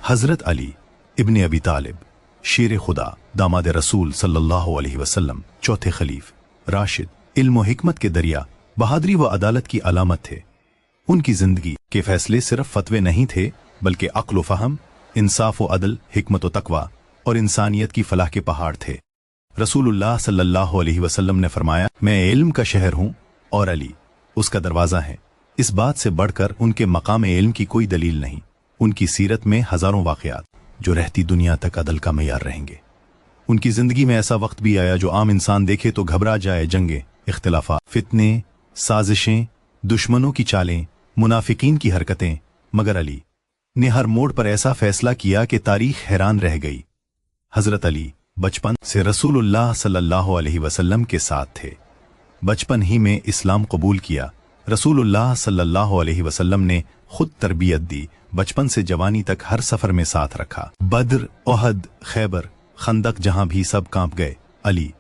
हजरत अली इब्न अबी तालिब शेर खुदा दामाद रसूल सल्लल्लाहु अलैहि वसल्लम चौथे खलीफ राशिद इल्म व हिकमत के दरिया बहादुरी व अदालत की अलामत थे। उनकी जिंदगी के फैसले सिर्फ फतवे नहीं थे बल्कि अक्ल व फहम, इंसाफ व अदल, हिकमत व तकवा और इंसानियत की फलाह के पहाड़ थे। रसूलुल्लाह सल्लल्लाहु अलैहि वसल्लम ने फरमाया, मैं इल्म का शहर हूँ और अली उसका दरवाज़ा है। इस बात से बढ़कर उनके मकाम इल्म की कोई दलील नहीं। उनकी सीरत में हजारों वाक़यात जो रहती दुनिया तक अदल का मयार रहेंगे। उनकी जिंदगी में ऐसा वक्त भी आया जो आम इंसान देखे तो घबरा जाए। जंगे, इख्तिलाफा, फितने, साजिशें, दुश्मनों की चालें, मुनाफिकीन की हरकतें, मगर अली ने हर मोड़ पर ऐसा फैसला किया कि तारीख हैरान रह गई। हजरत अली बचपन से रसूलुल्लाह सल्लल्लाहु अलैहि वसल्लम के साथ थे। बचपन ही में इस्लाम कबूल किया। रसूलुल्लाह सल्लल्लाहु अलैहि वसल्लम ने खुद तरबियत दी। बचपन से जवानी तक हर सफर में साथ रखा। बद्र, ओहद, खैबर, खंदक जहां भी सब कांप गए, अली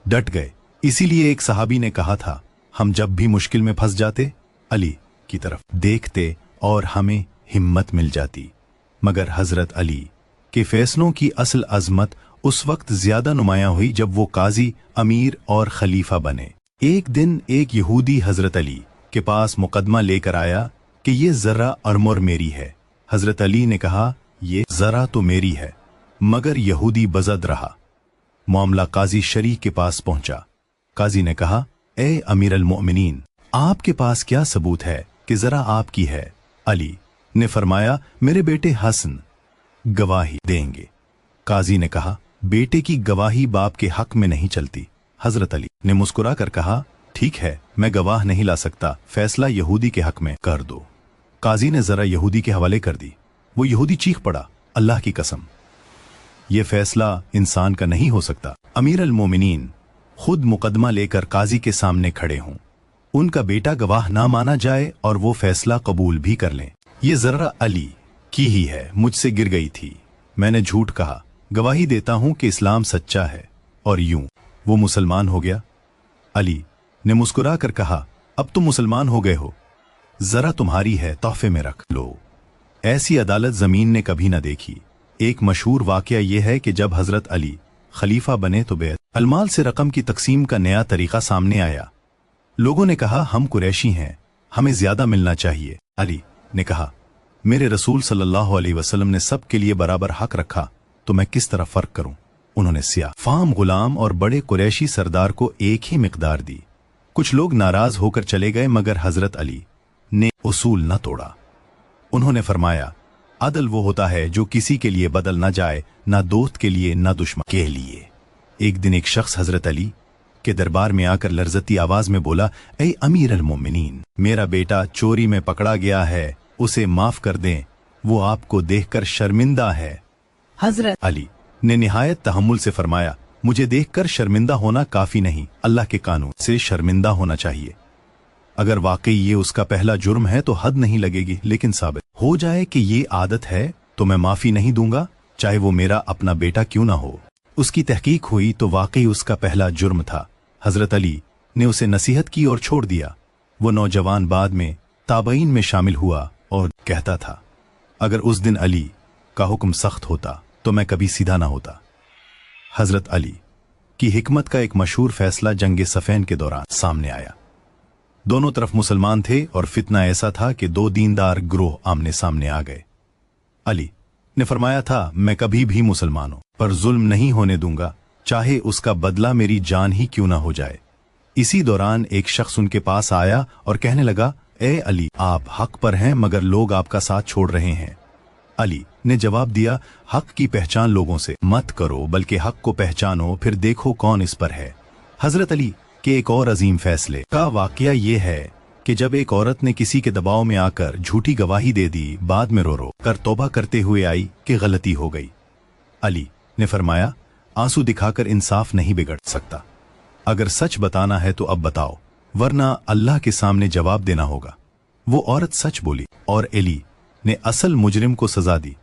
डट गए। इसीलिए एक सहाबी ने कहा था, हम जब भी मुश्किल में फंस जाते अली की तरफ देखते और हमें हिम्मत मिल जाती। मगर हजरत अली के फैसलों की असल अजमत उस वक्त ज्यादा नुमायां हुई जब वो काजी, अमीर और खलीफा बने। एक दिन एक यहूदी हजरत अली के पास मुकदमा लेकर आया कि ये जरा अरमुर मेरी है। हजरत अली ने कहा, ये जरा तो मेरी है, मगर यहूदी बजद रहा। मामला काजी शरी के पास पहुंचा। काजी ने कहा, ए अमीर अल मोमिनीन, आपके पास क्या सबूत है कि जरा आपकी है? अली ने फरमाया, मेरे बेटे हसन गवाही देंगे। काजी ने कहा, बेटे की गवाही बाप के हक में नहीं चलती। हजरत अली ने मुस्कुरा कर कहा, ठीक है, मैं गवाह नहीं ला सकता, फैसला यहूदी के हक में कर दो। काजी ने जरा यहूदी के हवाले कर दी। वो यहूदी चीख पड़ा, अल्लाह की कसम, यह फैसला इंसान का नहीं हो सकता। अमीर अल मोमिनीन खुद मुकदमा लेकर काजी के सामने खड़े हों, उनका बेटा गवाह ना माना जाए और वो फैसला कबूल भी कर लें। ये जरा अली की ही है, मुझसे गिर गई थी, मैंने झूठ कहा, गवाही देता हूं कि इस्लाम सच्चा है। और यूं वो मुसलमान हो गया। अली ने मुस्कुरा कर कहा, अब तुम मुसलमान हो गए हो, जरा तुम्हारी है, तोहफे में रख लो। ऐसी अदालत जमीन ने कभी ना देखी। एक मशहूर वाकया यह है कि जब हजरत अली खलीफा बने तो बैत अलमाल से रकम की तकसीम का नया तरीका सामने आया। लोगों ने कहा, हम कुरैशी हैं, हमें ज्यादा मिलना चाहिए। अली ने कहा, मेरे रसूल सल्लल्लाहु अलैहि वसल्लम ने सब के लिए बराबर हक रखा, तो मैं किस तरह फर्क करूं? उन्होंने सिया फाम गुलाम और बड़े कुरैशी सरदार को एक ही मिकदार दी। कुछ लोग नाराज होकर चले गए, मगर हजरत अली ने उसूल न तोड़ा। उन्होंने फरमाया, अदल वो होता है जो किसी के लिए बदल न जाए, ना दोस्त के लिए ना दुश्मन के लिए। एक दिन एक शख्स हजरत अली के दरबार में आकर लर्जती आवाज में बोला, ऐ अमीर अल मोमिनीन, मेरा बेटा चोरी में पकड़ा गया है, उसे माफ कर दें, वो आपको देखकर शर्मिंदा है। हजरत अली ने निहायत तहम्मुल से फरमाया, मुझे देखकर शर्मिंदा होना काफी नहीं, अल्लाह के कानून से शर्मिंदा होना चाहिए। अगर वाकई ये उसका पहला जुर्म है तो हद नहीं लगेगी, लेकिन साबित हो जाए कि ये आदत है तो मैं माफी नहीं दूंगा, चाहे वो मेरा अपना बेटा क्यों ना हो। उसकी तहकीक हुई तो वाकई उसका पहला जुर्म था। हजरत अली ने उसे नसीहत की और छोड़ दिया। वो नौजवान बाद में ताबईन में शामिल हुआ और कहता था, अगर उस दिन अली का हुक्म सख्त होता तो मैं कभी सीधा ना होता। हजरत अली की हिकमत का एक मशहूर फैसला जंगे सफेन के दौरान सामने आया। दोनों तरफ मुसलमान थे और फितना ऐसा था कि दो दीनदार ग्रोह आमने सामने आ गए। अली ने फरमाया था, मैं कभी भी मुसलमानों पर जुल्म नहीं होने दूंगा, चाहे उसका बदला मेरी जान ही क्यों ना हो जाए। इसी दौरान एक शख्स उनके पास आया और कहने लगा, ए अली, आप हक पर हैं मगर लोग आपका साथ छोड़ रहे हैं। अली ने जवाब दिया, हक की पहचान लोगों से मत करो, बल्कि हक को पहचानो, फिर देखो कौन इस पर है। हजरत अली के एक और अजीम फैसले का वाकया ये है कि जब एक औरत ने किसी के दबाव में आकर झूठी गवाही दे दी, बाद में रो रो कर तौबा करते हुए आई कि गलती हो गई। अली ने फरमाया, आंसू दिखाकर इंसाफ नहीं बिगड़ सकता, अगर सच बताना है तो अब बताओ, वरना अल्लाह के सामने जवाब देना होगा। वो औरत सच बोली और अली ने असल मुजरिम को सजा दी।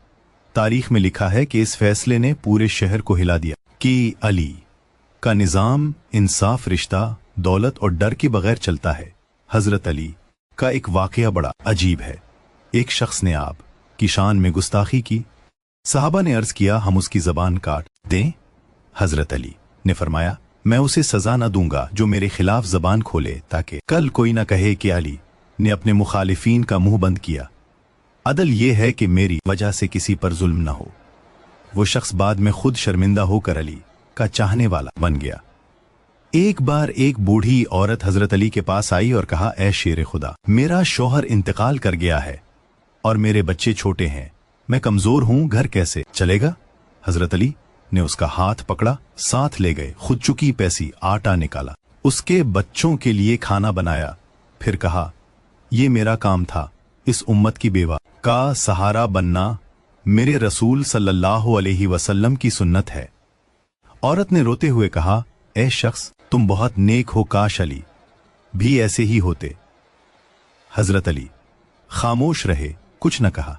तारीख में लिखा है कि इस फैसले ने पूरे शहर को हिला दिया कि अली का निजाम इंसाफ, रिश्ता, दौलत और डर के बगैर चलता है। हजरत अली का एक वाकया बड़ा अजीब है। एक शख्स ने आप की शान में गुस्ताखी की। सहाबा ने अर्ज किया, हम उसकी जबान काट दें? हजरत अली ने फरमाया, मैं उसे सजा न दूंगा जो मेरे खिलाफ जबान खोले, ताकि कल कोई न कहे कि अली ने अपने मुखालिफीन का मुंह बंद किया। अदल ये है कि मेरी वजह से किसी पर जुल्म न हो। वो शख्स बाद में खुद शर्मिंदा होकर अली का चाहने वाला बन गया। एक बार एक बूढ़ी औरत हजरत अली के पास आई और कहा, ऐ शेर खुदा, मेरा शौहर इंतकाल कर गया है और मेरे बच्चे छोटे हैं, मैं कमजोर हूं, घर कैसे चलेगा? हजरत अली ने उसका हाथ पकड़ा, साथ ले गए, खुद चुकी पैसी आटा निकाला, उसके बच्चों के लिए खाना बनाया, फिर कहा, ये मेरा काम था, इस उम्मत की बेवा का सहारा बनना मेरे रसूल सल्लल्लाहु अलैहि वसल्लम की सुन्नत है। औरत ने रोते हुए कहा, ऐ शख्स, तुम बहुत नेक हो, काश अली भी ऐसे ही होते। हजरत अली खामोश रहे, कुछ न कहा।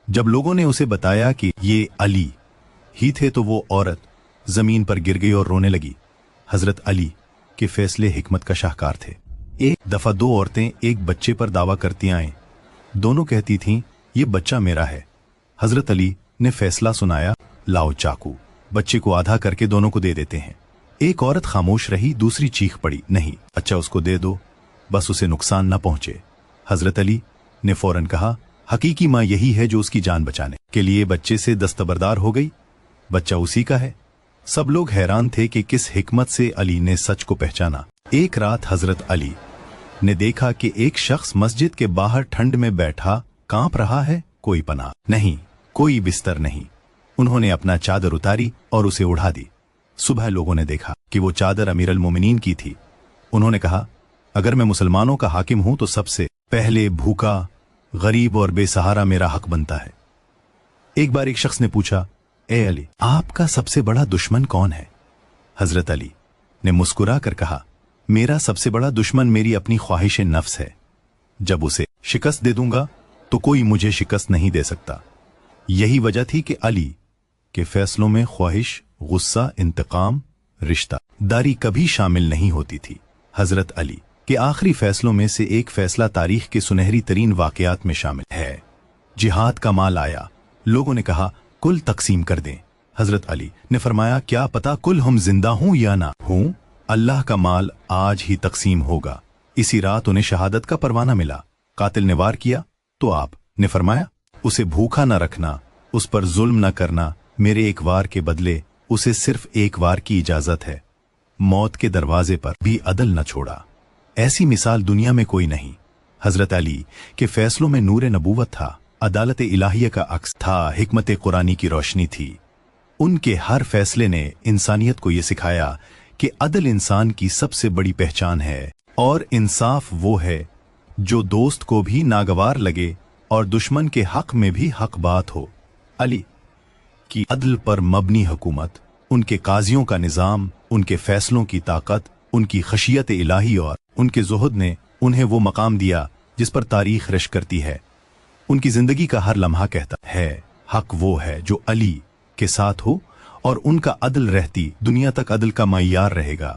जब लोगों ने उसे बताया कि ये अली ही थे तो वो औरत जमीन पर गिर गई और रोने लगी। हजरत अली के फैसले हिकमत का शाहकार थे। एक दफा दो औरतें एक बच्चे पर दावा करती आईं। दोनों कहती थीं, ये बच्चा मेरा है। हजरत अली ने फैसला सुनाया, लाओ चाकू, बच्चे को आधा करके दोनों को दे देते हैं। एक औरत खामोश रही, दूसरी चीख पड़ी, नहीं, अच्छा उसको दे दो, बस उसे नुकसान न पहुंचे। हजरत अली ने फौरन कहा, हकीकी मां यही है जो उसकी जान बचाने के लिए बच्चे से दस्तबरदार हो गई, बच्चा उसी का है। सब लोग हैरान थे कि किस हिकमत से अली ने सच को पहचाना। एक रात हजरत अली ने देखा कि एक शख्स मस्जिद के बाहर ठंड में बैठा कांप रहा है, कोई पनाह नहीं, कोई बिस्तर नहीं। उन्होंने अपना चादर उतारी और उसे उड़ा दी। सुबह लोगों ने देखा कि वो चादर अमीर अल मोमिनीन की थी। उन्होंने कहा, अगर मैं मुसलमानों का हाकिम हूं तो सबसे पहले भूखा, गरीब और बेसहारा मेरा हक बनता है। एक बार एक शख्स ने पूछा, ए अली, आपका सबसे बड़ा दुश्मन कौन है? हजरत अली ने मुस्कुरा कर कहा, मेरा सबसे बड़ा दुश्मन मेरी अपनी ख्वाहिश नफ्स है। जब उसे शिकस्त दे दूंगा तो कोई मुझे शिकस्त नहीं दे सकता। यही वजह थी कि अली के फैसलों में ख्वाहिश, गुस्सा, इंतकाम, रिश्ता दारी कभी शामिल नहीं होती थी। हजरत अली के आखिरी फैसलों में से एक फैसला तारीख के सुनहरी तरीन वाकयात में शामिल है। जिहाद का माल आया, लोगों ने कहा, कुल तकसीम कर दें। हजरत अली ने फरमाया, क्या पता कुल हम जिंदा हूं या ना हूं, अल्लाह का माल आज ही तकसीम होगा। इसी रात उन्हें शहादत का परवाना मिला। कातिल ने वार किया तो आप ने फरमाया, उसे भूखा न रखना, उस पर जुल्म न करना, मेरे एक वार के बदले उसे सिर्फ एक वार की इजाजत है। मौत के दरवाजे पर भी अदल न छोड़ा। ऐसी मिसाल दुनिया में कोई नहीं। हजरत अली के फैसलों में नूर नबूवत था, अदालत इलाहिया का अक्स था, हिकमत कुरानी की रोशनी थी। उनके हर फैसले ने इंसानियत को यह सिखाया कि अदल इंसान की सबसे बड़ी पहचान है और इंसाफ वो है जो दोस्त को भी नागवार लगे और दुश्मन के हक में भी हक बात हो। अली की अदल पर मबनी हुकूमत, उनके काजियों का निजाम, उनके फैसलों की ताकत, उनकी खशियत इलाही और उनके जुहद ने उन्हें वो मकाम दिया जिस पर तारीख रश करती है। उनकी जिंदगी का हर लम्हा कहता है, हक वो है जो अली के साथ हो और उनका अदल रहती दुनिया तक अदल का मय्यार रहेगा।